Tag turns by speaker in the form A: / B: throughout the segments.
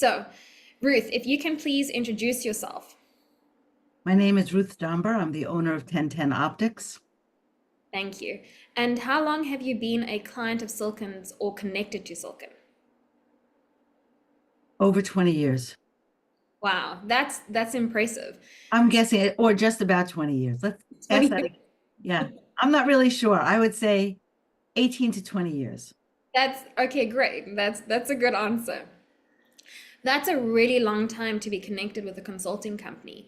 A: So, Ruth, if you can please introduce yourself.
B: My name is Ruth Domber. I'm the owner of 1010 Optics.
A: Thank you. And how long have you been a client of Silkin's or connected to Silkin?
B: Over 20 years.
A: Wow, that's impressive.
B: I'm guessing it, or just about 20 years. Let's ask
A: 20
B: that
A: years.
B: again. Yeah, I'm not really sure. I would say 18 to 20 years.
A: That's okay, great. That's a good answer. That's a really long time to be connected with a consulting company.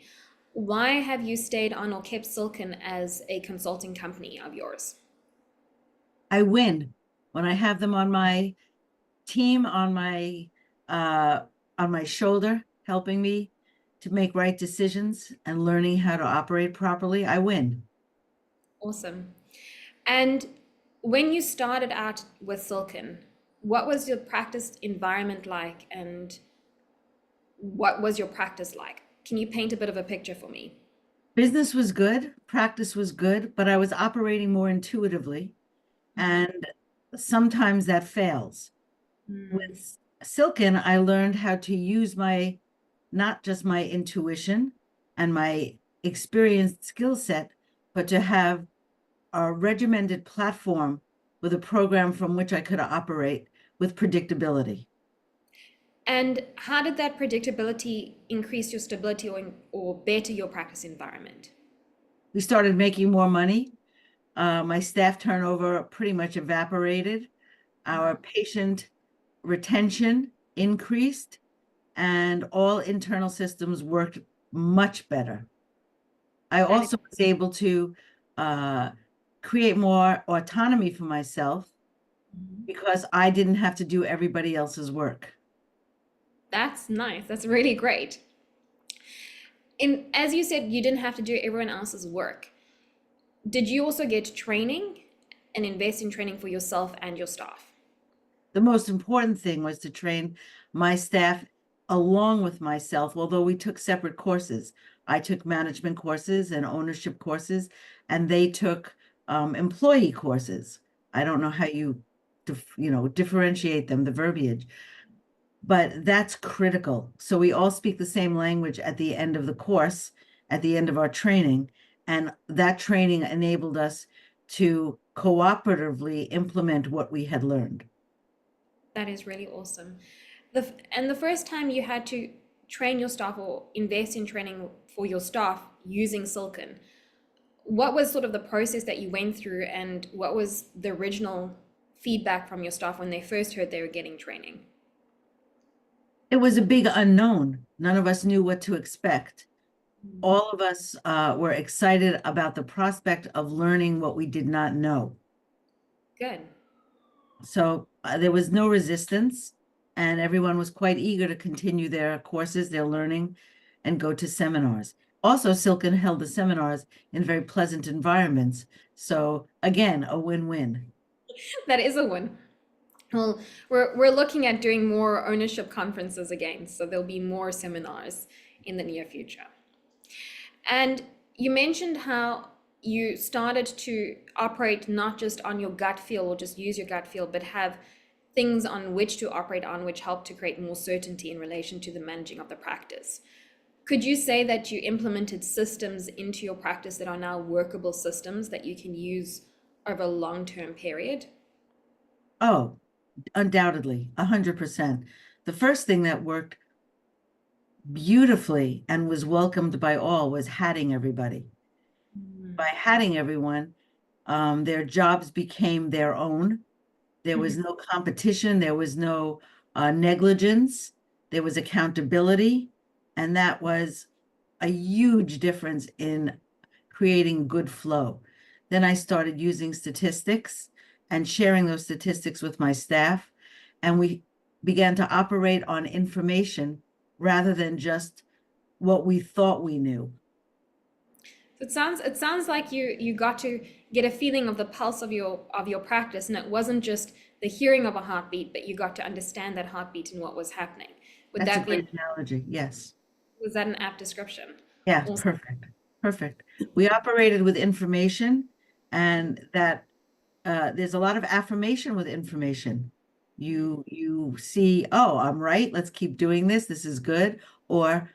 A: Why have you stayed on or kept Silkin as a consulting company of yours?
B: I win when I have them on my team, on my shoulder, helping me to make right decisions and learning how to operate properly. I win.
A: Awesome. And when you started out with Silkin, what was your practice environment like and what was your practice like? Can you paint a bit of a picture for me?
B: Business was good, practice was good, but I was operating more intuitively, and sometimes that fails.
A: Mm,
B: With Silken, I learned how to use not just my intuition and my experienced skill set, but to have a regimented platform with a program from which I could operate with predictability.
A: And how did that predictability increase your stability or better your practice environment?
B: We started making more money. My staff turnover pretty much evaporated. Our patient retention increased, and all internal systems worked much better. I
A: That is,
B: also was able to uh, create more autonomy for myself because I didn't have to do everybody else's work.
A: that's nice. That's really great. And as you said, you didn't have to do everyone else's work. Did you also get training and invest in training for yourself and your staff?
B: The most important thing was to train my staff along with myself, although we took separate courses. I took management courses and ownership courses, and they took employee courses. I don't know how differentiate them, the verbiage, but that's critical. So we all speak the same language at the end of the course, at the end of our training, and that training enabled us to cooperatively implement what we had learned.
A: That is really awesome. And the first time you had to train your staff or invest in training for your staff using Silken, what was sort of the process that you went through and what was the original feedback from your staff when they first heard they were getting training?
B: It was a big unknown. None of us knew what to expect. All of us were excited about the prospect of learning what we did not know.
A: Good.
B: So there was no resistance, and everyone was quite eager to continue their courses, their learning, and go to seminars. Also, Silken held the seminars in very pleasant environments. So again, a win-win.
A: That is a win. Well, we're looking at doing more ownership conferences again, so there'll be more seminars in the near future. And you mentioned how you started to operate not just on your gut feel or just use your gut feel, but have things on which to operate on, which help to create more certainty in relation to the managing of the practice. Could you say that you implemented systems into your practice that are now workable systems that you can use over a long-term period?
B: Oh, undoubtedly, 100%. The first thing that worked beautifully and was welcomed by all was hatting everybody. By hatting everyone, their jobs became their own. There was no competition, there was no negligence, there was accountability, and that was a huge difference in creating good flow. Then I started using statistics and sharing those statistics with my staff, and we began to operate on information rather than just what we thought we knew.
A: It sounds like you got to get a feeling of the pulse of your practice, and it wasn't just the hearing of a heartbeat, but you got to understand that heartbeat and what was happening. Would
B: That's a
A: that be
B: great analogy. Yes.
A: was that an apt description?
B: Yeah,
A: Awesome.
B: perfect. Perfect. We operated with information, and that there's a lot of affirmation with information. You see, oh, I'm right. Let's keep doing this. This is good. Or,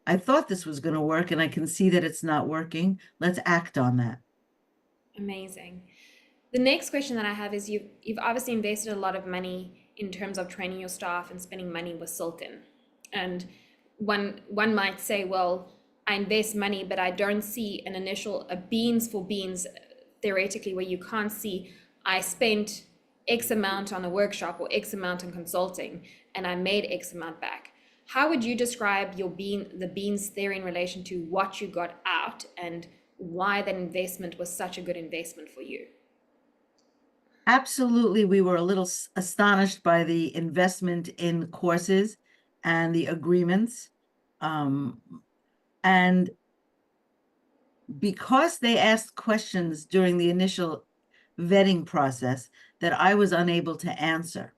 B: I thought this was going to work and I can see that it's not working. Let's act on that.
A: Amazing. The next question that I have is you've obviously invested a lot of money in terms of training your staff and spending money with Silkin. And one might say, well, I invest money, but I don't see an initial a beans for beans theoretically where you can't see I spent X amount on a workshop or X amount on consulting and I made X amount back. How would you describe the beans theory in relation to what you got out and why that investment was such a good investment for you?
B: Absolutely, we were a little astonished by the investment in courses and the agreements. And because they asked questions during the initial vetting process that I was unable to answer,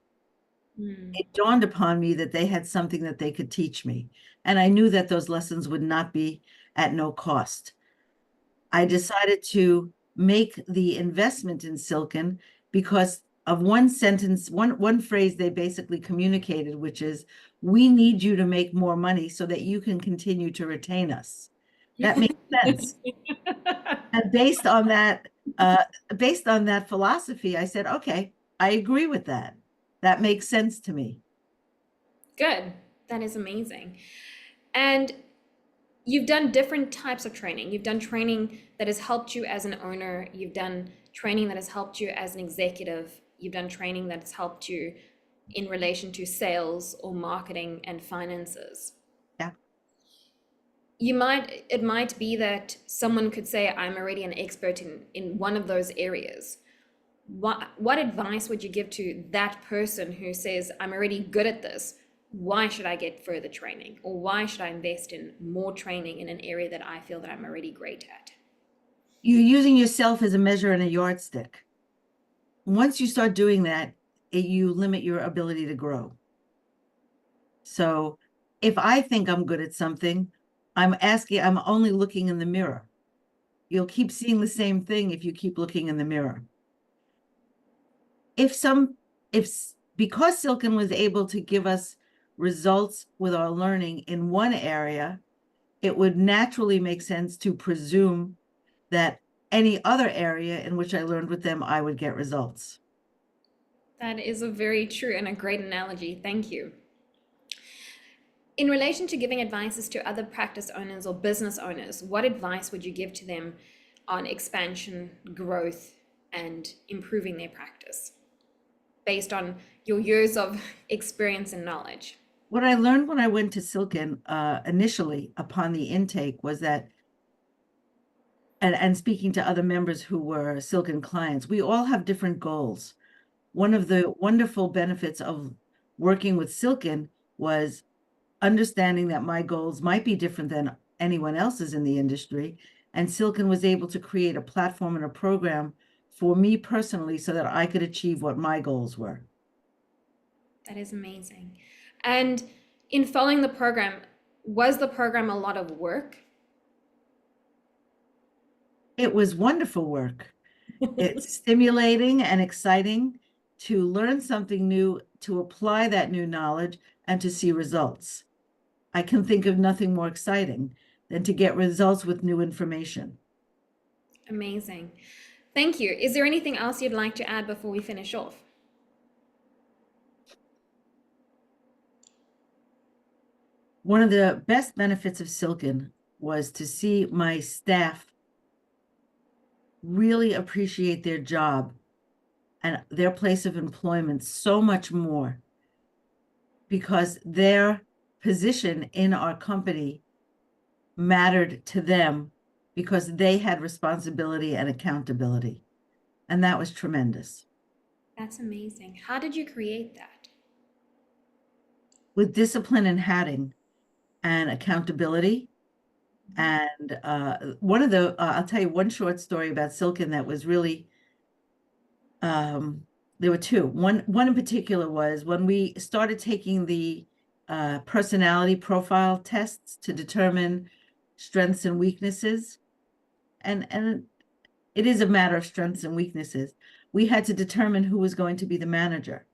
B: it dawned upon me that they had something that they could teach me. And I knew that those lessons would not be at no cost. I decided to make the investment in Silkin because of one sentence, one phrase they basically communicated, which is, we need you to make more money so that you can continue to retain us. That makes sense. And based on that philosophy, I said, okay, I agree with that. That makes sense to me.
A: Good. That is amazing. And you've done different types of training. You've done training that has helped you as an owner. You've done training that has helped you as an executive. You've done training that has helped you in relation to sales or marketing and finances.
B: Yeah.
A: It might be that someone could say, I'm already an expert in one of those areas. What advice would you give to that person who says, I'm already good at this? Why should I get further training? Or why should I invest in more training in an area that I feel that I'm already great at?
B: You're using yourself as a measure and a yardstick. Once you start doing that, you limit your ability to grow. So if I think I'm good at something, I'm only looking in the mirror. You'll keep seeing the same thing if you keep looking in the mirror. Because Silkin was able to give us results with our learning in one area, it would naturally make sense to presume that any other area in which I learned with them, I would get results.
A: That is a very true and a great analogy. Thank you. In relation to giving advices to other practice owners or business owners, what advice would you give to them on expansion, growth, and improving their practice based on your years of experience and knowledge?
B: What I learned when I went to Silkin initially upon the intake was that, and speaking to other members who were Silkin clients, we all have different goals. One of the wonderful benefits of working with Silkin was understanding that my goals might be different than anyone else's in the industry. And Silkin was able to create a platform and a program for me personally so that I could achieve what my goals were.
A: That is amazing. And in following the program, was the program a lot of work?
B: It was wonderful work. It's stimulating and exciting to learn something new, to apply that new knowledge, and to see results. I can think of nothing more exciting than to get results with new information.
A: Amazing. Thank you. Is there anything else you'd like to add before we finish off?
B: One of the best benefits of Silkin was to see my staff really appreciate their job and their place of employment so much more because their position in our company mattered to them because they had responsibility and accountability. And that was tremendous.
A: That's amazing. How did you create that?
B: With discipline and hatting and accountability. And I'll tell you one short story about Silkin that was really, there were two. One in particular was when we started taking the personality profile tests to determine strengths and weaknesses. And it is a matter of strengths and weaknesses. We had to determine who was going to be the manager.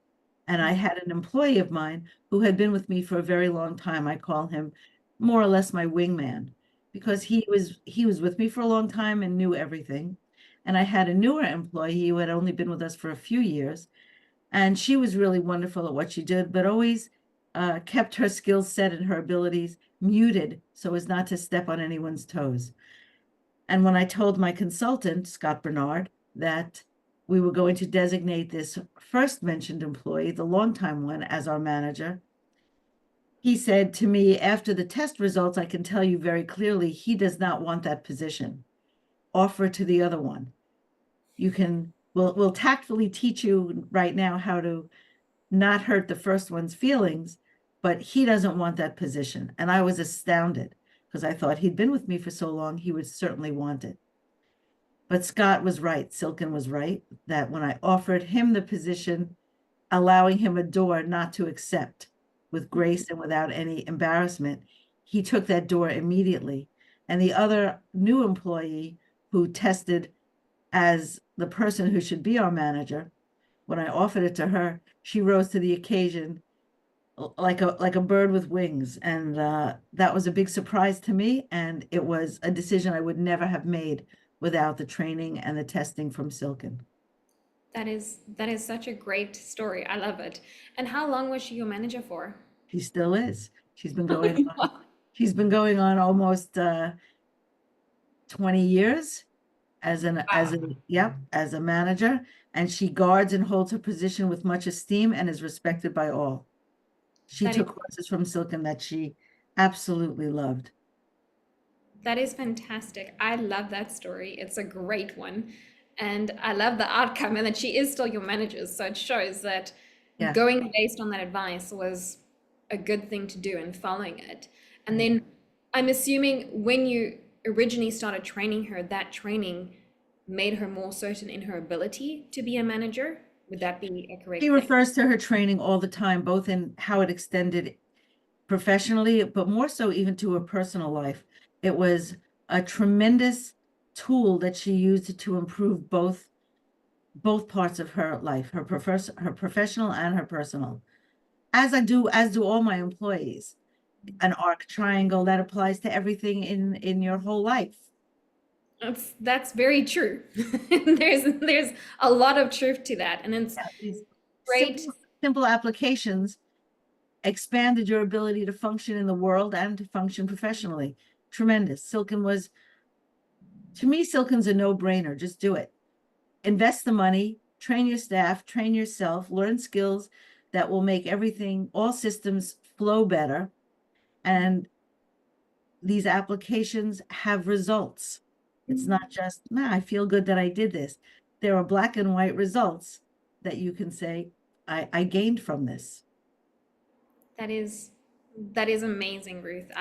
B: And I had an employee of mine who had been with me for a very long time. I call him more or less my wingman because he was with me for a long time and knew everything. And I had a newer employee who had only been with us for a few years, and she was really wonderful at what she did, but always kept her skill set and her abilities muted so as not to step on anyone's toes. And when I told my consultant, Scott Bernard, that we were going to designate this first mentioned employee, the longtime one, as our manager, he said to me, after the test results, I can tell you very clearly he does not want that position. Offer it to the other one. We'll tactfully teach you right now how to not hurt the first one's feelings, but he doesn't want that position. And I was astounded because I thought he'd been with me for so long, he would certainly want it. But Scott was right, Silkin was right, that when I offered him the position, allowing him a door not to accept with grace and without any embarrassment, he took that door immediately. And the other new employee who tested as the person who should be our manager, when I offered it to her, she rose to the occasion like a bird with wings. And that was a big surprise to me. And it was a decision I would never have made without the training and the testing from Silkin.
A: That is such a great story. I love it. And how long was she your manager for?
B: She still is. She's been going on almost 20 years as a manager, and she guards and holds her position with much esteem and is respected by all. She
A: That is
B: took courses from Silkin that she absolutely loved.
A: that is fantastic. I love that story. It's a great one. And I love the outcome and that she is still your manager. So it shows that
B: Yeah.
A: going based on that advice was a good thing to do and following it. And then I'm assuming when you originally started training her, that training made her more certain in her ability to be a manager. Would that be a correct
B: She
A: thing?
B: refers to her training all the time, both in how it extended professionally, but more so even to her personal life. It was a tremendous tool that she used to improve both parts of her life, her professional and her personal. As do all my employees. An arc triangle that applies to everything in your whole life.
A: That's very true. There's a lot of truth to that, and it's
B: These
A: great.
B: simple applications expanded your ability to function in the world and to function professionally. Tremendous. To me, Silkin's a no-brainer. Just do it. Invest the money, train your staff, train yourself, learn skills that will make all systems flow better. And these applications have results. It's not just, I feel good that I did this. There are black and white results that you can say, I gained from this.
A: That is that is amazing, Ruth.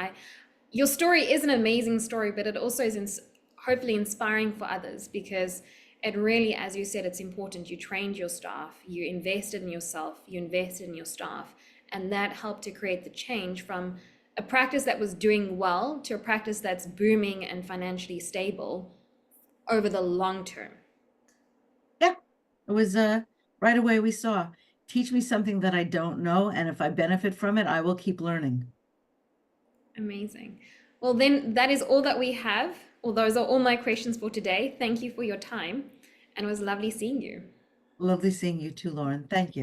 A: Your story is an amazing story, but it also is hopefully inspiring for others because it really, as you said, it's important. You trained your staff, you invested in yourself, you invested in your staff, and that helped to create the change from a practice that was doing well to a practice that's booming and financially stable over the long term.
B: Yeah, it was right away we saw, teach me something that I don't know, and if I benefit from it, I will keep learning.
A: Amazing. Well, then that is all that we have. Well, those are all my questions for today. Thank you for your time, and it was lovely seeing you.
B: Lovely seeing you too, Lauren. Thank you.